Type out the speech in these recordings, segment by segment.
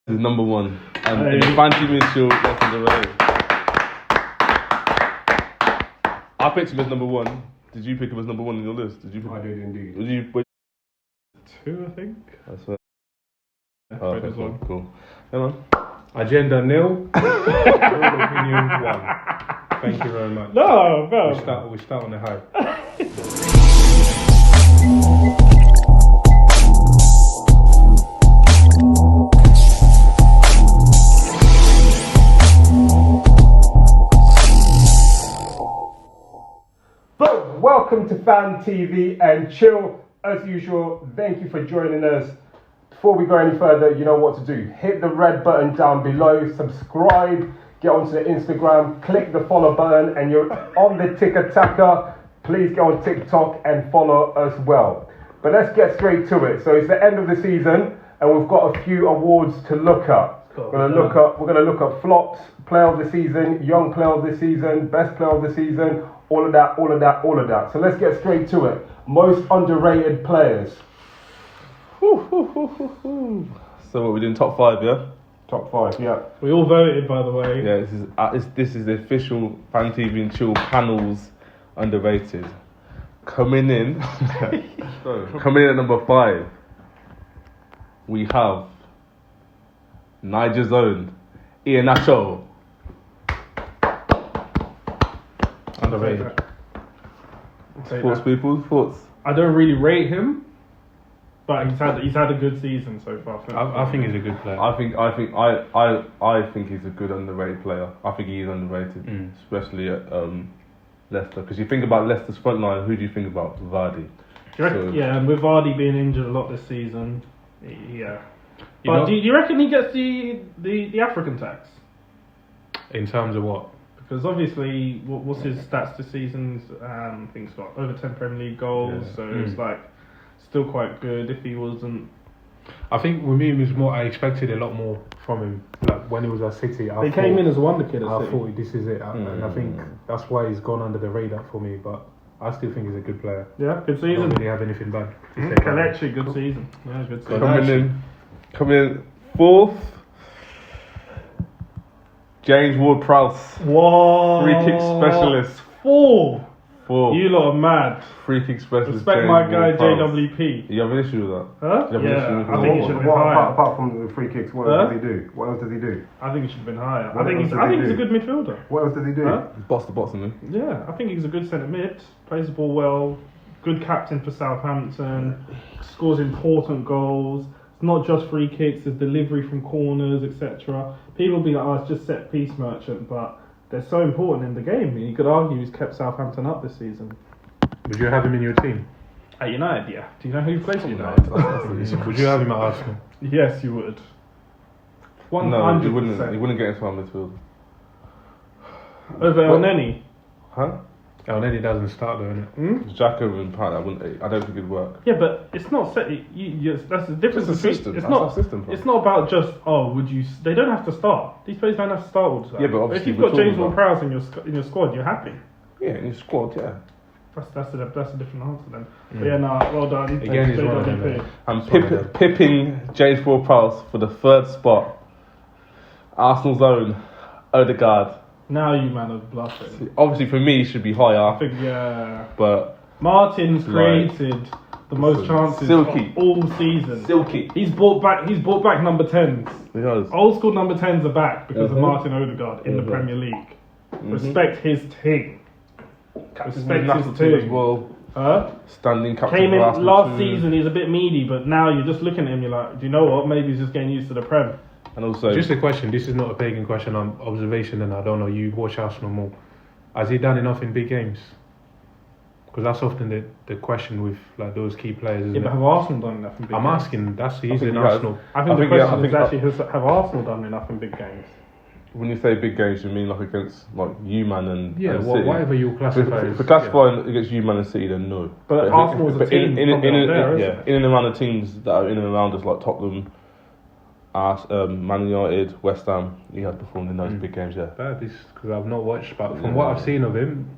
is number one. And FanTVnChill, that's in the way. I picked him as number one. Did you pick him as number one on your list? Did you? I did indeed. Did you? 2, I think. That's right. Yeah, Oh, right as well. cool. Come on. Agenda 0. Opinion 1. Thank you very much. No. We start on the high. But welcome to FanTVnChill. As usual, thank you for joining us. Before we go any further, you know what to do. Hit the red button down below, subscribe, get onto the Instagram, click the follow button, and you're on the ticker-tacker. Please get on TikTok and follow as well. But let's get straight to it. So it's the end of the season, and we've got a few awards to look at. We're gonna look at flops, player of the season, young player of the season, best player of the season, all of that. So let's get straight to it. Most underrated players. So what, we're doing top 5, yeah? Top 5, yeah. We all voted, by the way. Yeah, this is the official FanTVnChill panels underrated. Coming in at number 5, we have Niger's own Iheanacho. Underrated. Thoughts, people? Thoughts? I don't really rate him, but he's had a good season so far. I think he's a good player. I think he's a good underrated player. I think he is underrated, especially at Leicester. Because you think about Leicester's front line, who do you think about? Vardy. Yeah, and with Vardy being injured a lot this season, yeah. But do you reckon he gets the African tax? In terms of what? Because obviously, what's his stats this season? I think he's got over 10 Premier League goals, so it's like still quite good. If he wasn't, I think with me it was more. I expected a lot more from him. Like when he was at City, he came in as a wonder kid. I thought this is it, and I think that's why he's gone under the radar for me. But I still think he's a good player. Yeah, good I season. don't really have anything bad to say. Kelechi, good season. Yeah, good season. Coming in 4th, James Ward-Prowse. Whoa. Free kick specialist. 4. 4. You lot are mad. Free kick specialist. Respect James my guy Ward-Prowse. JWP. You have an issue with that? Huh? You have an issue with I think he should have been higher. Apart from the free kicks, what else does he do? What else does he do? I think he should have been higher. What I think else does he he's do? a good midfielder. What else does he do? Huh? Boss the box, isn't he? Yeah, I think he's a good centre mid. Plays the ball well. Good captain for Southampton. Scores important goals. It's not just free kicks. It's delivery from corners, etc. People be like, "Oh, it's just set piece merchant," but they're so important in the game. You could argue he's kept Southampton up this season. Would you have him in your team? At United, yeah. Do you know who he plays for United? Would you have him at Arsenal? Yes, you would. 100%. No, he wouldn't get into our midfield. Over El Neni. Huh? Oh, then he doesn't start though, innit? Xhaka and Pat, I don't think it'd work. Yeah, but it's not set. That's the difference. It's a between- system. It's That's not. our system, bro. It's not about just would you? They don't have to start. These players don't have to start all the time. Yeah, but obviously if you've we're got James talking Ward-Prowse in your squad, you're happy. Yeah, in your squad, yeah. That's a different answer then. But yeah, well done. Again, he's one of them, JWP. I'm pipping James Ward-Prowse for the 3rd spot. Arsenal's own Odegaard. Now you man are bluffing. Obviously, for me, he should be higher. I think But Martin's created the most chances Silky. of all season. Silky. He's brought back number 10s. Because Old school number 10s are back because of Martin Odegaard in the Premier League. Respect his team. Respect his as team. well. Huh? Standing captain. Came in for Arsenal last too. season, he's a bit meaty, but now you're just looking at him, you're like, do you know what? Maybe he's just getting used to the Prem. And also, Just a question. This is not a pagan question. On observation, and I don't know. You watch Arsenal more. Has he done enough in big games? Because that's often the question with like those key players. Isn't Yeah, but it? have Arsenal done enough in big I'm games? asking. He's think in he has. Arsenal. I think the I question think- is actually, have Arsenal done enough in big games? when you say big games, you mean like against like U-Man and Yeah, and City? whatever you classify. For classifying against U-Man and City, then no. But Arsenal is a team in from down there, isn't it? and around the teams that are in and around us, like Tottenham, Man United, West Ham, he has performed in those big games. Yeah. That is because I've not watched, but from what I've seen of him,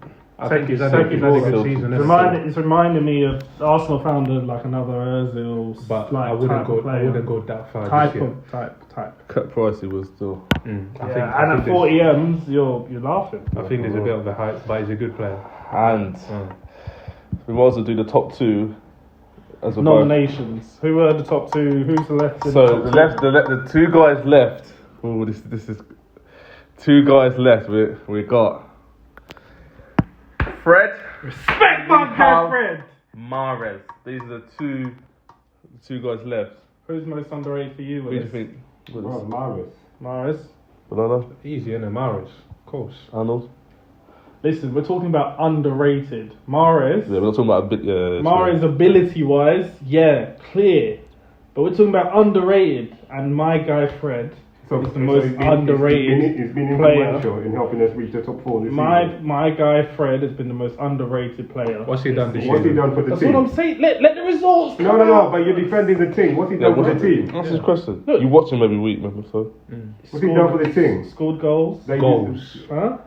I think he's had a good season. It's reminding me of Arsenal found like another Ozil, but like I wouldn't go that far. Type. Cut pricey was still. And at 40 M's, you're laughing. I think there's a bit of a hype, but he's a good player. And we might also do the top two as a nominations. Who were the top two? Who's the left? So the two guys left. Oh, this is two guys left. We got Fred. Respect my guy Fred. Mahrez. These are the two guys left. Who's most underrated for you? Who do you think? Bro, Mahrez. Banana. Easy, innit? Mahrez, of course. Arnold. Listen, we're talking about underrated. Mahrez. Yeah, we're not talking about a bit. Mahrez ability-wise, clear. But we're talking about underrated, and my guy Fred is the most underrated He's been player. influential in helping us reach the top 4 this season. My guy Fred has been the most underrated player. What's he done this year? What's he done for the That's team? what I'm saying. Let the results come No, out. but you're defending the team. What's he done for the team? That's his question. Look. You watch him every week, remember? So. What's he done for the team? Scored goals. Goals. Huh?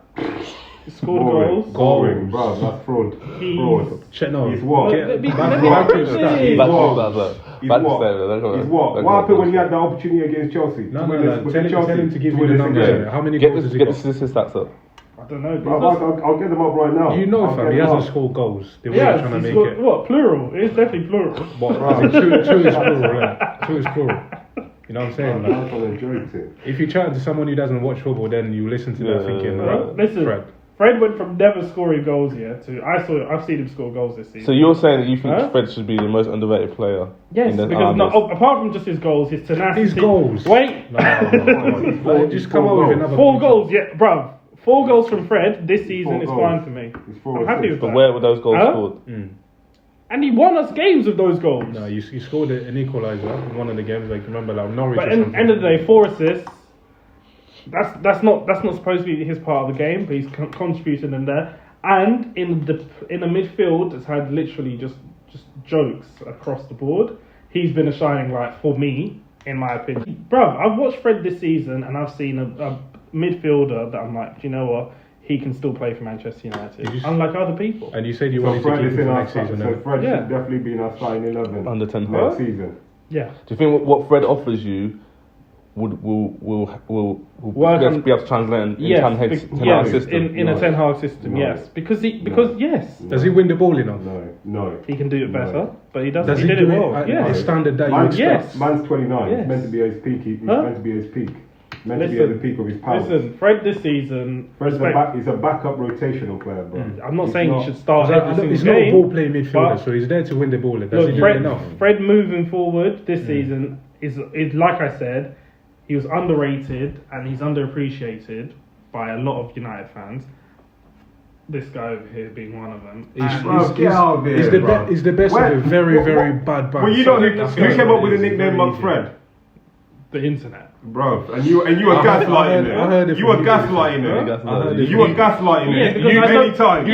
He scored goals. Boring, bro. That's fraud. Fraud. No. He's what? Let me Back finish. He's Back what? to He's that. what? He's what? What happened when he had the opportunity against Chelsea? No. Was it Tell him to give you the numbers. How many goals has he Get got? the stats up. I don't know. I'll get them up right now. You know, I'll fam, get he them hasn't up. scored goals. They were Yeah, trying to he's make got, it. what? Plural. It's definitely plural. But two is plural, yeah. Two is plural. You know what I'm saying? That's what I'm joking. If you chat to someone who doesn't watch football, then you listen to that thinking, Listen, Fred went from never scoring goals to I've seen him score goals this season. So you're saying that you think Fred should be the most underrated player? Yes, because apart from just his goals, his tenacity. His goals. Wait. No. Just come out with another. 4 goals, yeah, bruv. 4 goals from Fred this season is fine for me. I'm happy with that. But where were those goals scored? And he won us games with those goals. No, you scored an equaliser in one of the games. Like remember, like Norwich. But at the end of the day, 4 assists. That's not supposed to be his part of the game, but he's contributed in there. And in the midfield, has had literally just jokes across the board. He's been a shining light for me, in my opinion. Bruv, I've watched Fred this season, and I've seen a midfielder that I'm like, do you know what? He can still play for Manchester United, unlike other people. And you said you wanted to keep him for next season. So Fred should definitely be in our starting 11 under 10 next season. Yeah. Do you think what Fred offers you will be able to translate in our system? In a Ten Hag system, yes. Because yes. Does he win the ball enough? No. He can do it better, but he doesn't. Does he did do it well. at Yeah. the standard that you expect? Yes. Man's 29. Yes. He's meant to be at his peak. He's meant to be at his peak. Meant to be at the peak of his powers. Listen, Fred this season. He's a backup rotational player, bro. I'm not saying he should start every single he's game. He's not a ball playing midfielder, so he's there to win the ball. Does he do it enough? Fred moving forward this season is like I said, he was underrated and he's underappreciated by a lot of United fans. This guy over here being one of them. He's the best of a very, very bad bunch. Well, you don't. Who came up with the nickname Monk Fred? The internet. Bro, and you were gaslighting him. I heard it. You were gaslighting him. You were gaslighting him. You many times.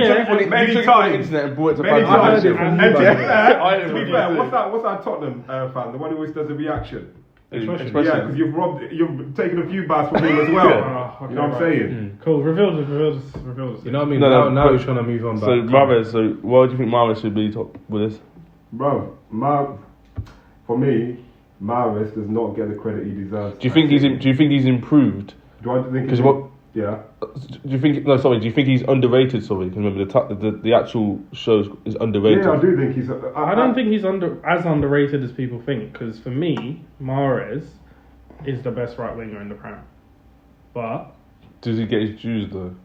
Many times. Internet and brought it to Many times. Bangladesh. And to be fair, what's that Tottenham fan? The one who always does the reaction. Yeah, because you've taken a few bars from him as well. You know what I'm saying? Cool. Reveal this. You know what I mean? Now he's trying to move on. So Mahrez. So why do you think Mahrez should be top with this? Bro, for me, Mahrez does not get the credit he deserves. Do you think he's improved? Do I think? Because what? Yeah. Do you think? No, sorry. Do you think he's underrated? Sorry, because remember the actual show is underrated. Yeah, I do think he's. I don't think he's as underrated as people think. Because for me, Mahrez is the best right winger in the Prem. But does he get his dues though?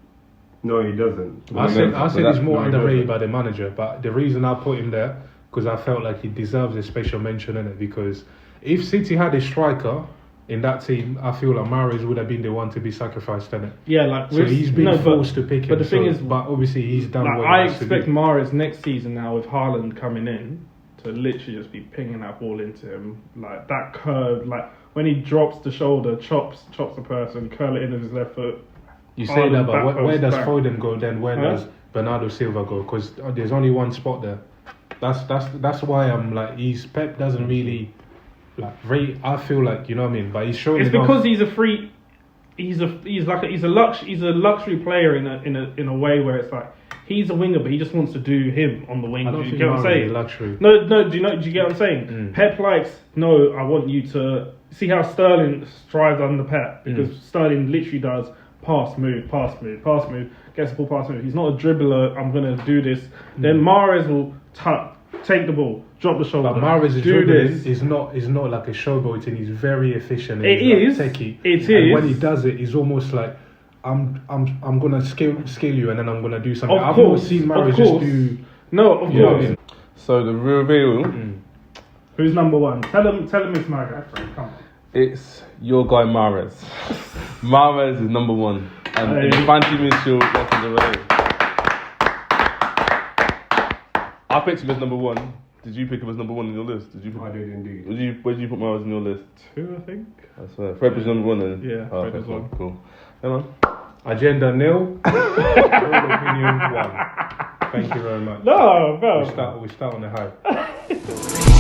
No, he doesn't. I said he's more underrated by the manager, but the reason I put him there because I felt like he deserves a special mention in it. Because if City had a striker in that team, I feel like Mahrez would have been the one to be sacrificed in it. Yeah, like so he's been forced to pick him. But the thing is, but obviously he's done like, what I he has to expect do. Mahrez next season now with Haaland coming in to literally just be pinging that ball into him, like that curve, like when he drops the shoulder, chops the person, curl it in with his left foot. You say that, but where does Foden go then? Where does Bernardo Silva go? Because there's only one spot there. That's why I'm like, Pep doesn't really like rate. I feel like, you know what I mean, but he's showing. It's because he's a free. He's a luxury player in a way where it's like He's a winger, but he just wants to do him on the wing. I don't Do you think get what I'm Mahrez saying? is luxury. No. Do you get what I'm saying? Pep likes. No, I want you to see how Sterling strives under Pep because Sterling literally does pass, move, pass, move, pass, move, gets the ball, pass, move. He's not a dribbler. I'm gonna do this. Then Mahrez will take the ball, drop the shoulder. But Mahrez do this. is not like a showboating. He's very efficient. It He's is. like techie. It And is. when he does it, he's almost like I'm gonna scale you, and then I'm gonna do something. Of I've course, not seen of Mahrez course. just do. No, of You know what I course. mean? So the reveal, Who's number one? Tell him it's my guy, Frank. Come on. it's your guy Mahrez. Mahrez is number one. And in FanTVnChill, welcome to the race. I picked him as number one. Did you pick him as number one in your list? Did you? I did indeed. Where did you put Mahrez in your list? 2, I think. That's right. Fred was number one then? Yeah, Oh, Fred okay, was one. Cool. Come on. Agenda nil. Real opinion 1. Thank you very much. No, bro. We start on the high.